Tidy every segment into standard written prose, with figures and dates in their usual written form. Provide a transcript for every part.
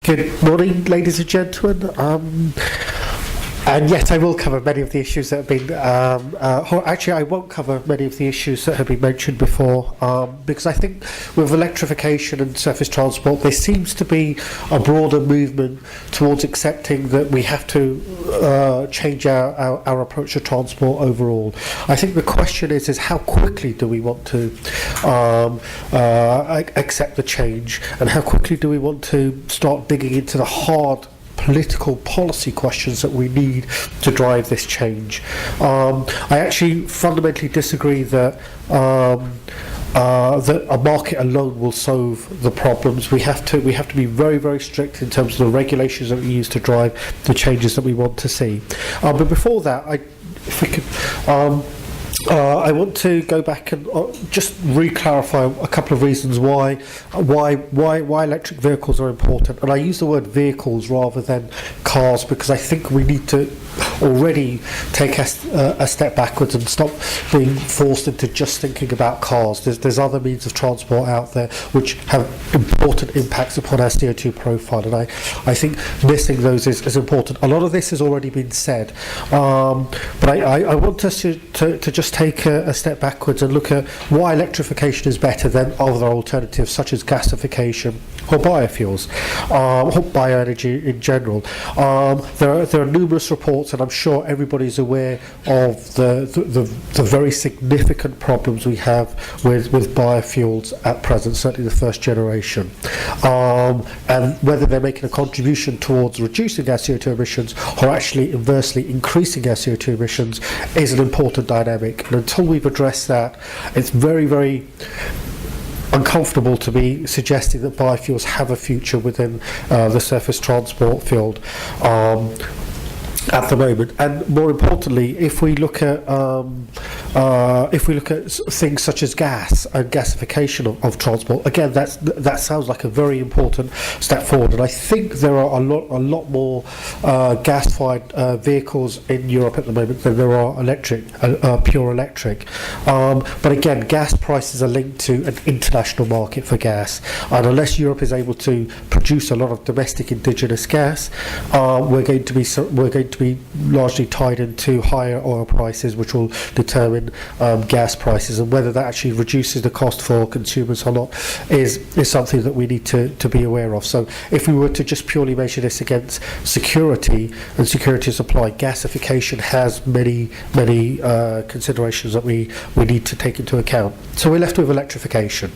Good morning, ladies and gentlemen. And yes, I will cover many of the issues that have been, actually I won't cover many of the issues that have been mentioned before, because I think with electrification and surface transport, there seems to be a broader movement towards accepting that we have to change our approach to transport overall. I think the question is how quickly do we want to accept the change, and how quickly do we want to start digging into the hard political policy questions that we need to drive this change. I actually fundamentally disagree that that a market alone will solve the problems. We have to be very, very strict in terms of the regulations that we use to drive the changes that we want to see. But before that, I want to go back and just re-clarify a couple of reasons why electric vehicles are important. And I use the word vehicles rather than cars, because I think we need to already take a step backwards and stop being forced into just thinking about cars. There's other means of transport out there which have important impacts upon our CO2 profile, and I think missing those is important. A lot of this has already been said, but I want us to just take a step backwards and look at why electrification is better than other alternatives such as gasification or biofuels, or bioenergy in general. There are numerous reports, and I'm sure everybody's aware of the very significant problems we have with biofuels at present, certainly the first generation, and whether they're making a contribution towards reducing our CO2 emissions or actually inversely increasing our CO2 emissions is an important dynamic. And until we've addressed that, it's very, very uncomfortable to be suggesting that biofuels have a future within the surface transport field at the moment. And more importantly, if we look at things such as gas and gasification of transport, again, that sounds like a very important step forward. And I think there are a lot more gas-fired vehicles in Europe at the moment than there are electric, pure electric. But again, gas prices are linked to an international market for gas, and unless Europe is able to produce a lot of domestic indigenous gas, we're going to be largely tied into higher oil prices, which will determine gas prices, and whether that actually reduces the cost for consumers or not is something that we need to be aware of. So if we were to just purely measure this against security and security of supply, gasification has many considerations that we need to take into account. So we're left with electrification.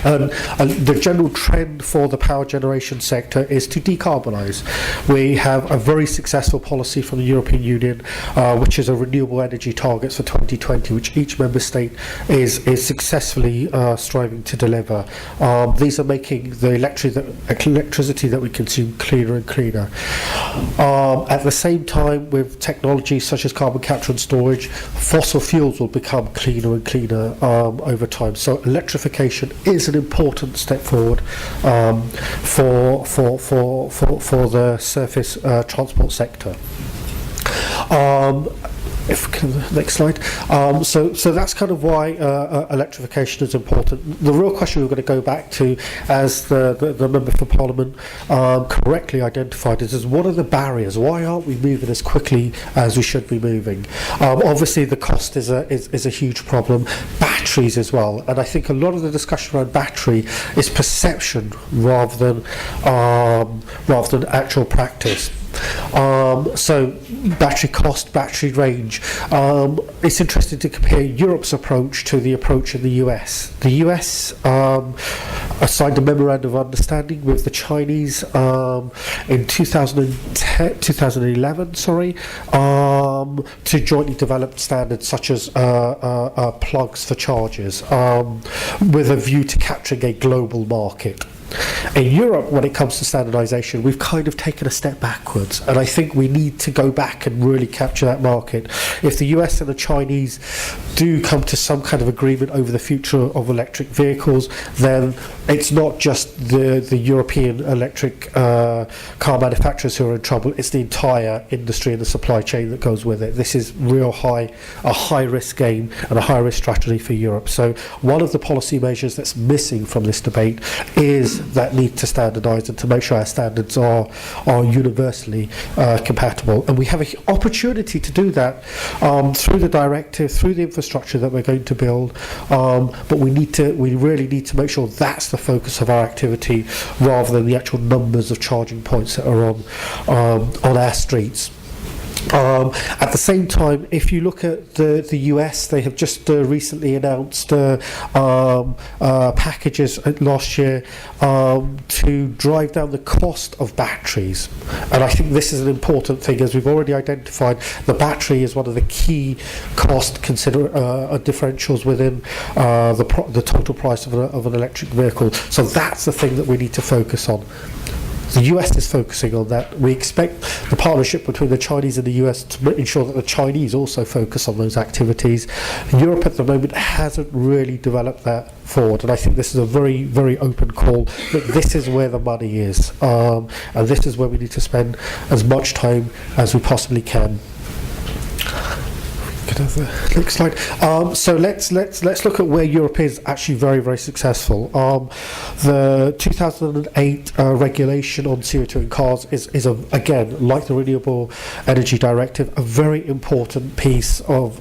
And the general trend for the power generation sector is to decarbonise. We have a very successful policy from the European Union, which is a renewable energy targets for 2020, which each member state is successfully striving to deliver. These are making the electricity that we consume cleaner and cleaner. At the same time, with technologies such as carbon capture and storage, fossil fuels will become cleaner and cleaner over time. So electrification is an important step forward for the surface transport sector. Next slide. So that's kind of why electrification is important. The real question we're going to go back to, as the Member for Parliament correctly identified, is what are the barriers? Why aren't we moving as quickly as we should be moving? Obviously, the cost is a huge problem. Batteries as well, and I think a lot of the discussion around battery is perception rather than actual practice. So battery cost, battery range. It's interesting to compare Europe's approach to the approach in the US. The US signed a memorandum of understanding with the Chinese in 2011, to jointly develop standards such as plugs for chargers, with a view to capturing a global market. In Europe, when it comes to standardisation, we've kind of taken a step backwards, and I think we need to go back and really capture that market. If the US and the Chinese do come to some kind of agreement over the future of electric vehicles, then it's not just the European electric car manufacturers who are in trouble, it's the entire industry and the supply chain that goes with it. This is a high risk game and a high risk strategy for Europe. So one of the policy measures that's missing from this debate is that need to standardise and to make sure our standards are universally compatible. And we have an opportunity to do that through the directive, through the infrastructure that we're going to build. But we really need to make sure that's the focus of our activity, rather than the actual numbers of charging points that are on our streets. At the same time, if you look at the US, they have just recently announced packages last year to drive down the cost of batteries. And I think this is an important thing, as we've already identified. The battery is one of the key cost differentials within the total price of an electric vehicle. So that's the thing that we need to focus on. The US is focusing on that. We expect the partnership between the Chinese and the US to ensure that the Chinese also focus on those activities. Europe at the moment hasn't really developed that forward, and I think this is a very, very open call that this is where the money is, and this is where we need to spend as much time as we possibly can. Could have the next slide. So let's look at where Europe is actually very, very successful. The 2008 regulation on CO2 in cars is again, like the Renewable Energy Directive, a very important piece of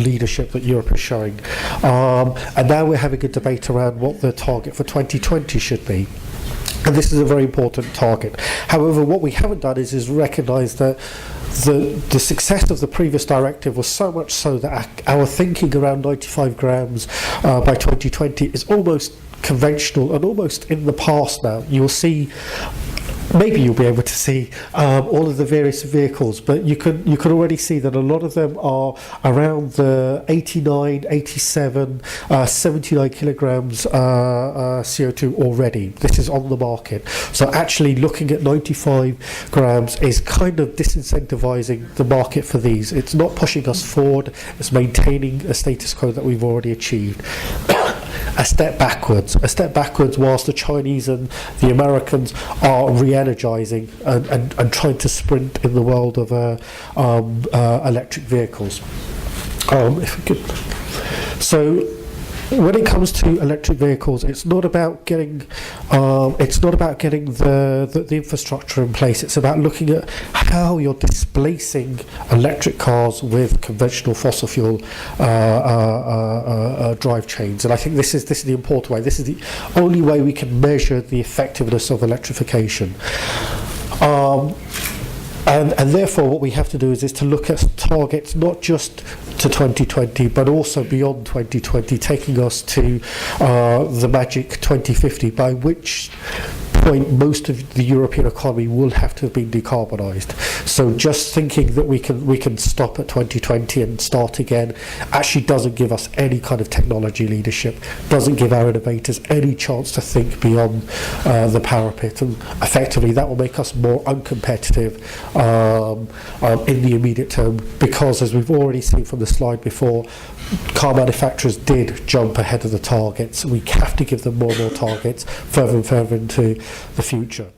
leadership that Europe is showing. And now we're having a debate around what the target for 2020 should be. And this is a very important target. However, what we haven't done is recognise that the success of the previous directive was so much so that our thinking around 95 grams by 2020 is almost conventional and almost in the past now. You'll see, maybe you'll be able to see all of the various vehicles, but you could already see that a lot of them are around the 89, 87, 79 kilograms CO2 already. This is on the market. So actually looking at 95 grams is kind of disincentivizing the market for these. It's not pushing us forward, it's maintaining a status quo that we've already achieved. A step backwards whilst the Chinese and the Americans are re-energizing and trying to sprint in the world of electric vehicles. If we could. So when it comes to electric vehicles, it's not about getting the infrastructure in place. It's about looking at how you're displacing electric cars with conventional fossil fuel drive chains. And I think this is the important way. This is the only way we can measure the effectiveness of electrification. And therefore what we have to do is to look at targets not just to 2020 but also beyond 2020, taking us to the magic 2050, by which point most of the European economy will have to have been decarbonised. So just thinking that we can stop at 2020 and start again actually doesn't give us any kind of technology leadership, doesn't give our innovators any chance to think beyond the parapet, and effectively that will make us more uncompetitive in the immediate term, because as we've already seen from the slide before, car manufacturers did jump ahead of the targets. We have to give them more and more targets further and further into the future.